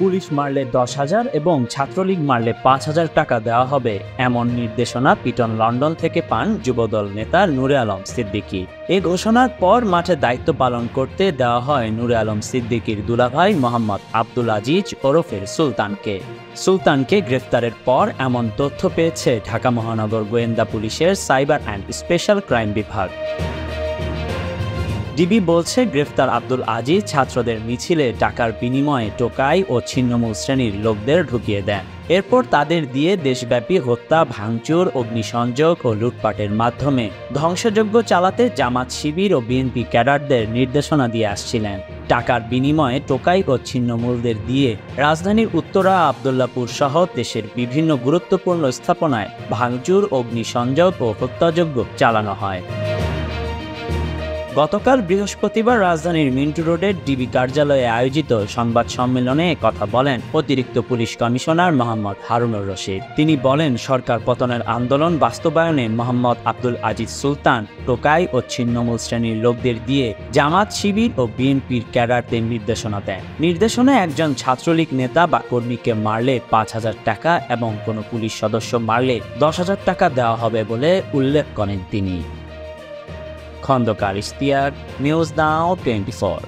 Police মারলে 10,000 এবং ছাত্রলীগ মারলে 5,000 টাকা দেওয়া হবে, এমন নির্দেশনা পিটন লন্ডন থেকে পান যুবদল নেতা নূরে আলম সিদ্দিকী। এ ঘোষণার পর মাঠে দায়িত্ব পালন করতে দেওয়া হয় নূরে আলম সিদ্দিকীর দুলাভাই মোহাম্মদ আব্দুল আজিজ ওরফের সুলতানকে গ্রেফতারের পর এমন তথ্য পেয়েছে ঢাকা মহানগর গোয়েন্দা পুলিশের সাইবার অ্যান্ড স্পেশাল ক্রাইম বিভাগ। ডিবি বলছে, গ্রেফতার আব্দুল আজিজ ছাত্রদের মিছিলে টাকার বিনিময়ে টোকাই ও ছিন্নমূল শ্রেণীর লোকদের ঢুকিয়ে দেন। এরপর তাদের দিয়ে দেশব্যাপী হত্যা, ভাঙচুর, অগ্নিসংযোগ ও লুটপাটের মাধ্যমে ধ্বংসযজ্ঞ চালাতে জামাত, শিবির ও বিএনপি ক্যাডারদের নির্দেশনা দিয়ে আসছিলেন। টাকার বিনিময়ে টোকাই ও ছিন্নমূলদের দিয়ে রাজধানীর উত্তরা, আবদুল্লাপুর সহ দেশের বিভিন্ন গুরুত্বপূর্ণ স্থাপনায় ভাঙচুর, অগ্নিসংযোগ ও হত্যাযজ্ঞ চালানো হয়। গতকাল বৃহস্পতিবার রাজধানীর মিন্টু রোডের ডিবি কার্যালয়ে আয়োজিত সংবাদ সম্মেলনে কথা বলেন অতিরিক্ত পুলিশ কমিশনার মোহাম্মদ হারুনুর রশিদ। তিনি বলেন, সরকার পতনের আন্দোলন বাস্তবায়নে মোহাম্মদ আব্দুল আজিজ সুলতান টোকাই ও ছিন্নমূল শ্রেণীর লোকদের দিয়ে জামাত, শিবির ও বিএনপির ক্যাডারদের নির্দেশনা দেন। নির্দেশনায় একজন ছাত্রলীগ নেতা বা কর্মীকে মারলে 5,000 টাকা এবং কোনো পুলিশ সদস্য মারলে 10,000 টাকা দেওয়া হবে বলে উল্লেখ করেন তিনি। Khandakar Ishtiaq, news now 24।